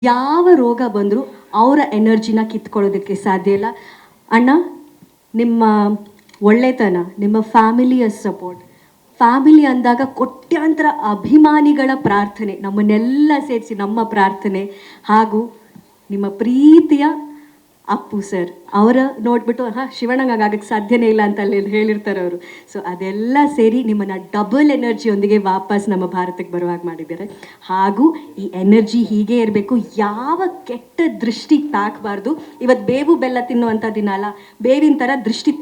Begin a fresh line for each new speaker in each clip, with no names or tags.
ಯಾವ ರೋಗ ಬಂದರೂ ಅವರ ಎನರ್ಜಿನ ಕಿತ್ಕೊಳ್ಳೋದಕ್ಕೆ ಸಾಧ್ಯ ಇಲ್ಲ. ಅಣ್ಣ, ನಿಮ್ಮ ಒಳ್ಳೆತನ, ನಿಮ್ಮ ಫ್ಯಾಮಿಲಿಯ ಸಪೋರ್ಟ್, ಫ್ಯಾಮಿಲಿ ಅಂದಾಗ ಕೋಟ್ಯಾಂತರ ಅಭಿಮಾನಿಗಳ ಪ್ರಾರ್ಥನೆ, ನಮ್ಮನ್ನೆಲ್ಲ ಸೇರಿಸಿ ನಮ್ಮ ಪ್ರಾರ್ಥನೆ, ಹಾಗೂ ನಿಮ್ಮ ಪ್ರೀತಿಯ ಅಪ್ಪು ಸರ್ ಅವರ ನೋಡ್ಬಿಟ್ಟು ಶಿವಣ್ಣಗಾಗಕ್ಕೆ ಸಾಧ್ಯನೇ ಇಲ್ಲ ಅಂತ ಅಲ್ಲಿ ಹೇಳಿರ್ತಾರೆ ಅವರು. ಸೊ ಅದೆಲ್ಲ ಸೇರಿ ನಿಮ್ಮನ್ನು ಡಬಲ್ ಎನರ್ಜಿಯೊಂದಿಗೆ ವಾಪಸ್ ನಮ್ಮ ಭಾರತಕ್ಕೆ ಬರುವಾಗ ಮಾಡಿದ್ದಾರೆ. ಹಾಗೂ ಈ ಎನರ್ಜಿ ಹೀಗೆ ಇರಬೇಕು, ಯಾವ ಕೆಟ್ಟ ದೃಷ್ಟಿ ತಾಕಬಾರ್ದು. ಇವತ್ತು ಬೇವು ಬೆಲ್ಲ ತಿನ್ನುವಂಥ ದಿನ ಅಲ್ಲ, ಬೇವಿನ ಥರ ದೃಷ್ಟಿ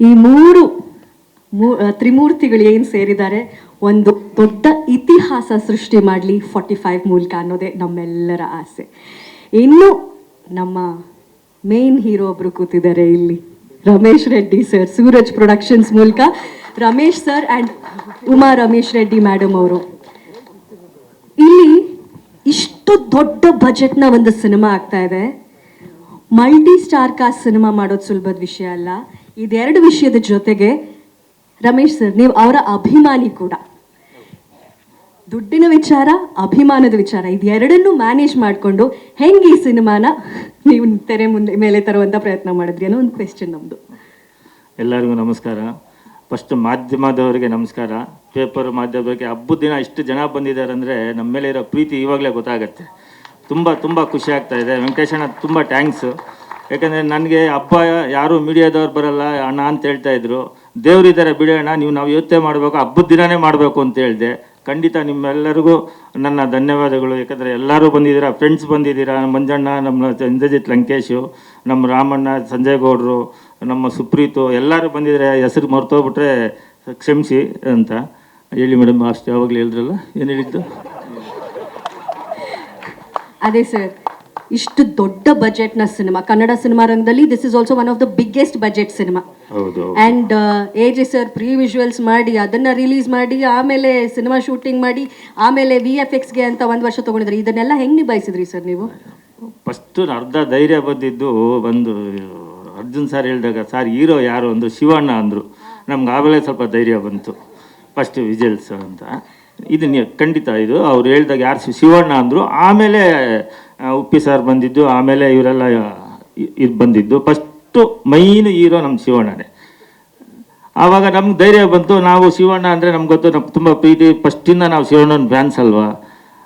ಈ ಮೂರು ತ್ರಿಮೂರ್ತಿಗಳು ಏನು ಸೇರಿದ್ದಾರೆ, ಒಂದು ದೊಡ್ಡ ಇತಿಹಾಸ ಸೃಷ್ಟಿ ಮಾಡಲಿ 45 ಮೂಲಕ ಅನ್ನೋದೇ ನಮ್ಮೆಲ್ಲರ ಆಸೆ. ಇನ್ನು ನಮ್ಮ ಮೇನ್ ಹೀರೋ ಒಬ್ರು ಕೂತಿದ್ದಾರೆ ಇಲ್ಲಿ, ರಮೇಶ್ ರೆಡ್ಡಿ ಸರ್, ಸೂರಜ್ ಪ್ರೊಡಕ್ಷನ್ಸ್ ಮೂಲಕ Ramesh sir and Uma Ramesh Reddy madam ಅವರು. ಇಲ್ಲಿ ಇಷ್ಟು ದೊಡ್ಡ ಬಜೆಟ್ನ ಒಂದು ಸಿನಿಮಾ ಆಗ್ತಾ ಇದೆ. ಮಲ್ಟಿ ಸ್ಟಾರ್ ಕಾಸ್ಟ್ ಸಿನಿಮಾ ಮಾಡೋದು ಸುಲಭದ ವಿಷಯ ಅಲ್ಲ. ಇದೆರಡು ವಿಷಯದ ಜೊತೆಗೆ ರಮೇಶ್ ಸರ್, ನೀವು ಅವರ ಅಭಿಮಾನಿ ಕೂಡ. ದುಡ್ಡಿನ ವಿಚಾರ, ಅಭಿಮಾನದ ವಿಚಾರ, ಇದೆರಡನ್ನೂ ಮ್ಯಾನೇಜ್ ಮಾಡಿಕೊಂಡು ಹೆಂಗೆ ಈ ಸಿನಿಮಾನ ನೀವು ತೆರೆ ಮೇಲೆ ತರುವಂಥ ಪ್ರಯತ್ನ ಮಾಡಿದ್ರಿ ಅನ್ನೋ ಒಂದು ಕ್ವೆಶ್ಚನ್ ನಮ್ಮದು.
ಎಲ್ಲರಿಗೂ ನಮಸ್ಕಾರ. ಫಸ್ಟ್ ಮಾಧ್ಯಮದವರಿಗೆ ನಮಸ್ಕಾರ. ಪೇಪರ್ ಮಾಧ್ಯಮಕ್ಕೆ ಹಬ್ಬದ ದಿನ ಇಷ್ಟು ಜನ ಬಂದಿದ್ದಾರೆ ಅಂದರೆ ನಮ್ಮ ಮೇಲೆ ಇರೋ ಪ್ರೀತಿ ಇವಾಗಲೇ ಗೊತ್ತಾಗತ್ತೆ. ತುಂಬ ತುಂಬ ಖುಷಿ ಆಗ್ತಾ ಇದೆ. ವೆಂಕಟೇಶಣ್ಣ ತುಂಬ ಥ್ಯಾಂಕ್ಸು. ಯಾಕಂದರೆ ನನಗೆ ಹಬ್ಬ ಯಾರು ಮೀಡಿಯಾದವ್ರು ಬರಲ್ಲ ಅಣ್ಣ ಅಂತ ಹೇಳ್ತಾಯಿದ್ರು. ದೇವರಿದ್ದಾರೆ ಬಿಡೋಣ, ನಾವು ಯೋಚನೆ ಮಾಡಬೇಕು, ಹಬ್ಬದ ದಿನವೇ ಮಾಡಬೇಕು ಅಂತ ಹೇಳಿದೆ. ಖಂಡಿತ ನಿಮ್ಮೆಲ್ಲರಿಗೂ ನನ್ನ ಧನ್ಯವಾದಗಳು. ಯಾಕಂದರೆ ಎಲ್ಲರೂ ಬಂದಿದ್ದೀರಾ, ಫ್ರೆಂಡ್ಸ್ ಬಂದಿದ್ದೀರಾ, ಮಂಜಣ್ಣ, ನಮ್ಮ ಇಂದ್ರಜಿತ್ ಲಂಕೇಶು, ನಮ್ಮ ರಾಮಣ್ಣ, ಸಂಜಯ್ ಗೌಡರು, ನಮ್ಮ ಸುಪ್ರೀತು, ಎಲ್ಲರೂ ಬಂದಿದ್ದಾರೆ. ಹೆಸರು ಮರ್ತೋಗ್ಬಿಟ್ರೆ ಕ್ಷಮಿಸಿ ಅಂತ ಹೇಳಿ ಮೇಡಮ್. ಅಷ್ಟು ಯಾವಾಗಲೂ ಹೇಳಿದ್ರಲ್ಲ, ಏನು ಹೇಳಿದ್ದು?
ಅದೇ ಸರ್, ಇಷ್ಟು ದೊಡ್ಡ ಬಜೆಟ್ನ ಸಿನಿಮಾ, ಕನ್ನಡ ಸಿನಿಮಾ ರಂಗದಲ್ಲಿ this is also one of the biggest budget cinema.
ಹೌದು.
And A J. Sir pre visuals ಮಾಡಿ ಅದನ್ನು ರಿಲೀಸ್ ಮಾಡಿ ಆಮೇಲೆ ಸಿನಿಮಾ ಶೂಟಿಂಗ್ ಮಾಡಿ ಆಮೇಲೆ VFXಗೆ ಅಂತ 1 ವರ್ಷ ತೊಗೊಂಡಿದ್ರಿ. ಇದನ್ನೆಲ್ಲ ಹೆಂಗೆ ನಿಭಾಯಿಸಿದ್ರಿ ಸರ್ ನೀವು?
ಫಸ್ಟು ಅರ್ಧ ಧೈರ್ಯ ಬಂದಿದ್ದು ಒಂದು ಅರ್ಜುನ್ ಸರ್ ಹೇಳಿದಾಗ, ಸರ್ ಹೀರೋ ಯಾರು ಅಂದರು, ಶಿವಣ್ಣ ಅಂದರು. ನಮ್ಗೆ ಆಮೇಲೆ ಸ್ವಲ್ಪ ಧೈರ್ಯ ಬಂತು. ಫಸ್ಟ್ ವಿಜುವಲ್ಸ್ ಅಂತ ಇದು ಖಂಡಿತ ಇದು ಅವ್ರು ಹೇಳಿದಾಗ ಯಾರು ಶಿವಣ್ಣ ಅಂದರು. ಆಮೇಲೆ ಉಪ್ಪಿ ಸರ್ ಬಂದಿದ್ದು, ಆಮೇಲೆ ಇವರೆಲ್ಲ ಇದು ಬಂದಿದ್ದು. ಫಸ್ಟು ಮೈನ್ ಹೀರೋ ನಮ್ಮ ಶಿವಣ್ಣನೇ. ಆವಾಗ ನಮ್ಗೆ ಧೈರ್ಯ ಬಂತು. ನಾವು ಶಿವಣ್ಣ ಅಂದರೆ ನಮ್ಗೆ ಗೊತ್ತು, ನಮ್ಗೆ ತುಂಬ ಪ್ರೀತಿ, ಫಸ್ಟಿಂದ ನಾವು ಶಿವಣ್ಣನ ಫ್ಯಾನ್ಸ್ ಅಲ್ವಾ,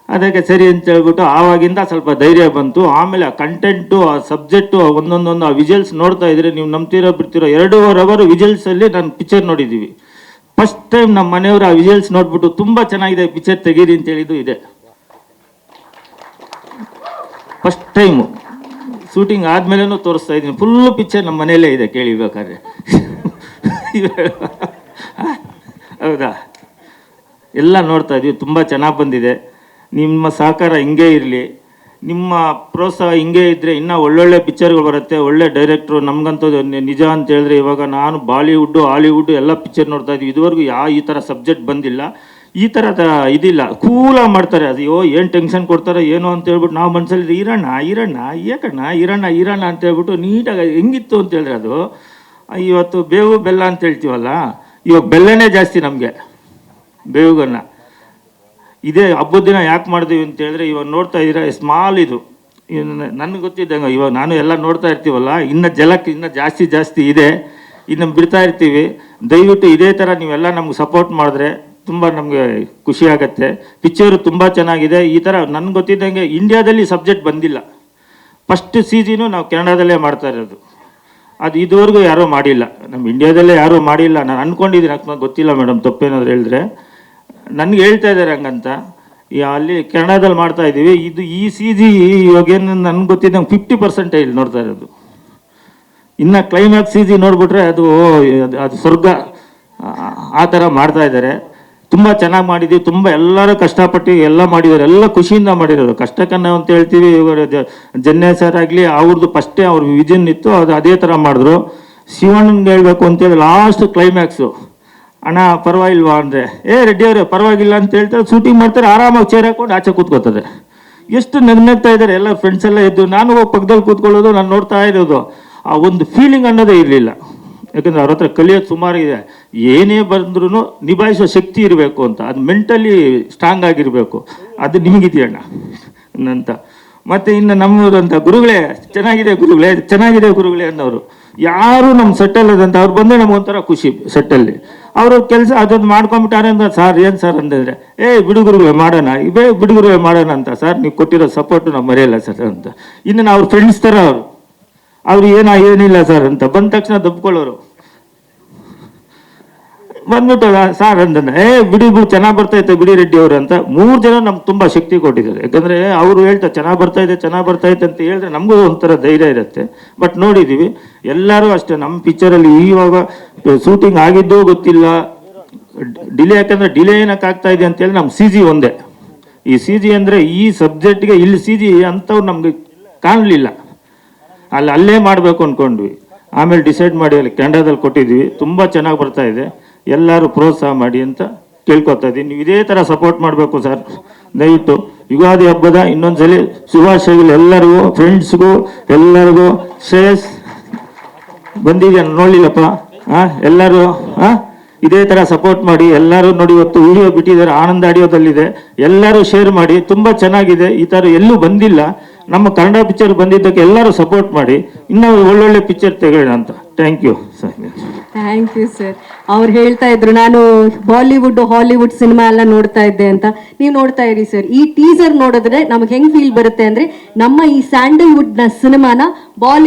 ಅದಕ್ಕೆ ಸರಿ ಅಂತ ಹೇಳ್ಬಿಟ್ಟು ಆವಾಗಿಂದ ಸ್ವಲ್ಪ ಧೈರ್ಯ ಬಂತು. ಆಮೇಲೆ ಆ ಕಂಟೆಂಟು, ಆ ಸಬ್ಜೆಕ್ಟು, ಒಂದೊಂದೊಂದು ಆ ವಿಜುವಲ್ಸ್ ನೋಡ್ತಾ ಇದ್ರೆ ನೀವು ನಂಬ್ತಿರೋ ಬಿಡ್ತಿರೋ 2.5 ಅವರ್ ವಿಜುವಲ್ಸಲ್ಲಿ ನಾನು ಪಿಕ್ಚರ್ ನೋಡಿದ್ದೀವಿ. ಫಸ್ಟ್ ಟೈಮ್ ನಮ್ಮ ಮನೆಯವರು ಆ ವಿಜುವಲ್ಸ್ ನೋಡ್ಬಿಟ್ಟು ತುಂಬ ಚೆನ್ನಾಗಿದೆ ಪಿಕ್ಚರ್ ತೆಗೀರಿ ಅಂತ ಹೇಳಿದ್ದು ಇದೆ. ಫಸ್ಟ್ ಟೈಮು ಶೂಟಿಂಗ್ ಆದಮೇಲೆನೂ ತೋರಿಸ್ತಾ ಇದ್ದೀನಿ. ಫುಲ್ಲು ಪಿಕ್ಚರ್ ನಮ್ಮ ಮನೆಯಲ್ಲೇ ಇದೆ, ಕೇಳಿಬೇಕಾದ್ರೆ. ಹೌದಾ? ಎಲ್ಲ ನೋಡ್ತಾ ಇದ್ದೀವಿ. ತುಂಬ ಚೆನ್ನಾಗಿ ಬಂದಿದೆ. ನಿಮ್ಮ ಸಹಕಾರ ಹಿಂಗೇ ಇರಲಿ, ನಿಮ್ಮ ಪ್ರೋತ್ಸಾಹ ಹಿಂಗೇ ಇದ್ದರೆ ಇನ್ನೂ ಒಳ್ಳೊಳ್ಳೆ ಪಿಕ್ಚರ್ಗಳು ಬರುತ್ತೆ. ಒಳ್ಳೆ ಡೈರೆಕ್ಟ್ರು. ನಮಗಂತೂ ನಿಜ ಅಂತ ಹೇಳಿದ್ರೆ ಇವಾಗ ನಾನು ಬಾಲಿವುಡ್ಡು, ಹಾಲಿವುಡ್ಡು ಎಲ್ಲ ಪಿಕ್ಚರ್ ನೋಡ್ತಾ ಇದ್ದೀವಿ. ಇದುವರೆಗೂ ಈ ಥರ ಸಬ್ಜೆಕ್ಟ್ ಬಂದಿಲ್ಲ, ಈ ಥರದ ಇದಿಲ್ಲ. ಕೂಲಾಗಿ ಮಾಡ್ತಾರೆ. ಅಯ್ಯೋ ಏನು ಟೆನ್ಷನ್ ಕೊಡ್ತಾರೆ ಏನೋ ಅಂತ ಹೇಳ್ಬಿಟ್ಟು ನಾವು ಮನಸ್ಸಲ್ಲಿ ಈರಣ್ಣ ಈರಣ್ಣ ಅಂತ ಹೇಳ್ಬಿಟ್ಟು ನೀಟಾಗಿ ಹೆಂಗಿತ್ತು ಅಂತ ಹೇಳಿದ್ರೆ ಅದು. ಇವತ್ತು ಬೇವು ಬೆಲ್ಲ ಅಂತ ಹೇಳ್ತೀವಲ್ಲ, ಇವಾಗ ಬೆಲ್ಲನೇ ಜಾಸ್ತಿ ನಮಗೆ, ಬೇವುಗನ್ನ. ಇದೇ ಹಬ್ಬದ ದಿನ ಯಾಕೆ ಮಾಡಿದ್ವಿ ಅಂತ ಹೇಳಿದ್ರೆ, ಇವಾಗ ನೋಡ್ತಾ ಇದ್ದೀರಾ ಸ್ಮಾಲ್ ಇದು, ನನಗೆ ಗೊತ್ತಿದ್ದಂಗೆ ಇವಾಗ ನಾನು ಎಲ್ಲ ನೋಡ್ತಾ ಇರ್ತೀವಲ್ಲ, ಇನ್ನು ಜಲಕ್ಕೆ ಇನ್ನೂ ಜಾಸ್ತಿ ಇದೆ, ಇನ್ನು ಬಿಡ್ತಾ ಇರ್ತೀವಿ. ದಯವಿಟ್ಟು ಇದೇ ಥರ ನೀವೆಲ್ಲ ನಮ್ಗೆ ಸಪೋರ್ಟ್ ಮಾಡಿದ್ರೆ ತುಂಬ ನಮಗೆ ಖುಷಿ ಆಗುತ್ತೆ. ಪಿಕ್ಚರು ತುಂಬ ಚೆನ್ನಾಗಿದೆ. ಈ ಥರ ನನಗೆ ಗೊತ್ತಿದ್ದಂಗೆ ಇಂಡಿಯಾದಲ್ಲಿ ಸಬ್ಜೆಕ್ಟ್ ಬಂದಿಲ್ಲ. ಫಸ್ಟ್ ಸೀಸನು ನಾವು ಕನ್ನಡದಲ್ಲೇ ಮಾಡ್ತಾ ಇರೋದು. ಅದು ಇದುವರೆಗೂ ಯಾರೂ ಮಾಡಿಲ್ಲ, ನಮ್ಮ ಇಂಡಿಯಾದಲ್ಲೇ ಯಾರೂ ಮಾಡಿಲ್ಲ. ನಾನು ಅಂದ್ಕೊಂಡಿದ್ದೀನಿ, ಅಕಸ್ಮಾತ್ ಗೊತ್ತಿಲ್ಲ ಮೇಡಮ್, ತಪ್ಪೇನಾದ್ರು ಹೇಳಿದ್ರೆ ನನಗೆ ಹೇಳ್ತಾ ಇದ್ದಾರೆ ಹಂಗಂತ. ಅಲ್ಲಿ ಕನ್ನಡದಲ್ಲಿ ಮಾಡ್ತಾ ಇದ್ದೀವಿ. ಇದು ಈ CG ಇವಾಗೇನು ನನಗೆ ಗೊತ್ತಿದ್ದಂಗೆ 50% ಇಲ್ಲಿ ನೋಡ್ತಾ ಇರೋದು. ಇನ್ನು ಕ್ಲೈಮ್ಯಾಕ್ಸ್ CG ನೋಡ್ಬಿಟ್ರೆ ಅದು ಸ್ವರ್ಗ, ಆ ಥರ ಮಾಡ್ತಾ ಇದ್ದಾರೆ. ತುಂಬ ಚೆನ್ನಾಗಿ ಮಾಡಿದ್ದೀವಿ. ತುಂಬ ಎಲ್ಲರೂ ಕಷ್ಟಪಟ್ಟು ಎಲ್ಲ ಮಾಡಿದ್ದಾರೆ, ಎಲ್ಲ ಖುಷಿಯಿಂದ ಮಾಡಿರೋದು. ಕಷ್ಟಕ್ಕನ್ನ ಅಂತ ಹೇಳ್ತೀವಿ. ಇವಾಗ ಜನ್ಯ ಸರ್ ಆಗಲಿ ಅವ್ರದ್ದು ಫಸ್ಟೇ ಅವ್ರ ವಿಷನ್ ಇತ್ತು, ಅದು ಅದೇ ಥರ ಮಾಡಿದ್ರು. ಶಿವಣ್ಣನ್ಗೆ ಹೇಳ್ಬೇಕು ಅಂತೇಳಿ ಲಾಸ್ಟ್ ಕ್ಲೈಮ್ಯಾಕ್ಸು, ಅಣ್ಣ ಪರವಾಗಿಲ್ವಾ ಅಂದರೆ, ರೆಡ್ಡಿ ಅವರೇ ಪರವಾಗಿಲ್ಲ ಅಂತ ಹೇಳ್ತಾರೆ, ಶೂಟಿಂಗ್ ಮಾಡ್ತಾರೆ, ಆರಾಮಾಗಿ ಚೇರ್ ಹಾಕೊಂಡು ಆಚೆ ಕೂತ್ಕೋತಾರೆ. ಎಷ್ಟು ನಗ್ನಗ್ತಾ ಇದ್ದಾರೆ ಎಲ್ಲ ಫ್ರೆಂಡ್ಸ್ ಎಲ್ಲ ಇದ್ದು, ನಾನು ಹೋಗಿ ಪಕ್ಕದಲ್ಲಿ ಕೂತ್ಕೊಳ್ಳೋದು, ನಾನು ನೋಡ್ತಾ ಇರೋದು. ಆ ಒಂದು ಫೀಲಿಂಗ್ ಅನ್ನೋದೇ ಇರಲಿಲ್ಲ. ಯಾಕಂದರೆ ಅವ್ರ ಹತ್ರ ಕಲಿಯೋದು ಸುಮಾರು ಇದೆ. ಏನೇ ಬಂದ್ರೂ ನಿಭಾಯಿಸೋ ಶಕ್ತಿ ಇರಬೇಕು ಅಂತ, ಅದು ಮೆಂಟಲಿ ಸ್ಟ್ರಾಂಗ್ ಆಗಿರಬೇಕು. ಅದು ನಿಮಗಿದೆಯಣ್ಣ ಅಂತ. ಮತ್ತು ಇನ್ನು ನಮ್ಮವರು ಅಂತ ಗುರುಗಳೇ ಚೆನ್ನಾಗಿದೆ ಗುರುಗಳೇ ಚೆನ್ನಾಗಿದೆ ಗುರುಗಳೇ ಅನ್ನೋರು ಯಾರು ನಮ್ಮ ಸೆಟ್ಟಲ್ ಅದಂತ ಅವ್ರು ಬಂದರೆ ನಮಗೊಂಥರ ಖುಷಿ. ಸೆಟ್ಟಲ್ಲಿ ಅವರು ಕೆಲಸ ಅದೊಂದು ಮಾಡ್ಕೊಂಬಿಟ್ಟಾರೆ ಅಂತ, ಸರ್ ಏನು ಸರ್ ಅಂತಂದರೆ, ಬಿಡುಗರುಗಳೇ ಮಾಡೋಣ, ಬಿಡುಗರುಗಳೇ ಮಾಡೋಣ ಅಂತ. ಸರ್ ನೀವು ಕೊಟ್ಟಿರೋ ಸಪೋರ್ಟು ನಾವು ಮರೆಯಲ್ಲ ಸರ್ ಅಂತ. ಇನ್ನು ನಾವು ಅವ್ರ ಫ್ರೆಂಡ್ಸ್ ಥರ ಅವ್ರು ಏನಿಲ್ಲ ಸರ್ ಅಂತ ಬಂದ ತಕ್ಷಣ ದಬ್ಕೊಳ್ಳೋರು. ಬಂದ್ಬಿಟ್ಟು ಸರ್ ಅಂತಂದ್ರೆ, ಬಿಡಿ ಚೆನ್ನಾಗಿ ಬರ್ತೈತೆ ಬಿಡಿ ರೆಡ್ಡಿ ಅವರು ಅಂತ 3 ಜನ ನಮ್ಗೆ ತುಂಬ ಶಕ್ತಿ ಕೊಟ್ಟಿದ್ದಾರೆ. ಯಾಕಂದರೆ ಅವರು ಹೇಳ್ತಾರೆ ಚೆನ್ನಾಗಿ ಬರ್ತೈತೆ ಅಂತ ಹೇಳಿದ್ರೆ ನಮಗೂ ಒಂಥರ ಧೈರ್ಯ ಇರುತ್ತೆ. ಬಟ್ ನೋಡಿದ್ದೀವಿ ಎಲ್ಲರೂ ಅಷ್ಟೇ. ನಮ್ಮ ಪಿಕ್ಚರಲ್ಲಿ ಇವಾಗ ಶೂಟಿಂಗ್ ಆಗಿದ್ದೂ ಗೊತ್ತಿಲ್ಲ, ಡಿಲೇ. ಯಾಕಂದರೆ ಡಿಲೇ ಏನಕ್ಕೆ ಆಗ್ತಾ ಇದೆ ಅಂತೇಳಿ ನಮ್ಮ CG ಒಂದೇ. ಈ CG ಅಂದರೆ ಈ ಸಬ್ಜೆಕ್ಟ್ಗೆ ಇಲ್ಲಿ CG ಅಂಥವ್ರು ನಮಗೆ ಕಾಣಲಿಲ್ಲ. ಅಲ್ಲೇ ಮಾಡಬೇಕು ಅಂದ್ಕೊಂಡ್ವಿ. ಆಮೇಲೆ ಡಿಸೈಡ್ ಮಾಡಿ ಅಲ್ಲಿ ಕೆನಡಾದಲ್ಲಿ ಕೊಟ್ಟಿದ್ವಿ. ತುಂಬ ಚೆನ್ನಾಗಿ ಬರ್ತಾ ಇದೆ. ಎಲ್ಲರೂ ಪ್ರೋತ್ಸಾಹ ಮಾಡಿ ಅಂತ ಕೇಳ್ಕೊತಾ ಇದ್ದೀನಿ. ನೀವು ಇದೇ ಥರ ಸಪೋರ್ಟ್ ಮಾಡಬೇಕು ಸರ್ ದಯವಿಟ್ಟು. ಯುಗಾದಿ ಹಬ್ಬದ ಇನ್ನೊಂದ್ಸಲಿ ಶುಭಾಶಯಗಳು ಎಲ್ಲರಿಗೂ, ಫ್ರೆಂಡ್ಸ್ಗೂ ಎಲ್ಲರಿಗೂ. ಶ್ರೇಯಸ್ ಬಂದಿದೆ ನೋಡಲಿಲ್ಲಪ್ಪ. ಎಲ್ಲರೂ ಇದೇ ಥರ ಸಪೋರ್ಟ್ ಮಾಡಿ. ಎಲ್ಲರೂ ನೋಡಿ, ಇವತ್ತು ವಿಡಿಯೋ ಬಿಟ್ಟಿದ್ದಾರೆ, ಆನಂದ ಆಡಿಯೋದಲ್ಲಿದೆ. ಎಲ್ಲರೂ ಶೇರ್ ಮಾಡಿ. ತುಂಬ ಚೆನ್ನಾಗಿದೆ. ಈ ಥರ ಎಲ್ಲೂ ಬಂದಿಲ್ಲ. ನಮ್ಮ ಕನ್ನಡ ಪಿಕ್ಚರ್ ಬಂದಿದ್ದಕ್ಕೆ ಎಲ್ಲರೂ ಸಪೋರ್ಟ್ ಮಾಡಿ. ಇನ್ನೂ ಒಳ್ಳೊಳ್ಳೆ ಪಿಕ್ಚರ್ ತೆಗೋಣ ಅಂತ. Thank you sir.
Thank you sir. ಅವ್ರು ಹೇಳ್ತಾ ಇದ್ರು ನಾನು ಬಾಲಿವುಡ್ ಹಾಲಿವುಡ್ ಸಿನಿಮಾ ಎಲ್ಲ ನೋಡ್ತಾ ಇದ್ದೆ ಅಂತ. ನೀವು ನೋಡ್ತಾ ಇರಿ ಸರ್, ಈ ಟೀಸರ್ ನೋಡಿದ್ರೆ ನಮಗೆ ಹೆಂಗ್ ಫೀಲ್ ಬರುತ್ತೆ ಅಂದ್ರೆ ನಮ್ಮ ಈ ಸ್ಯಾಂಡಲ್ವುಡ್ ನ ಸಿನಿಮಾನ ಬಾಲಿವುಡ್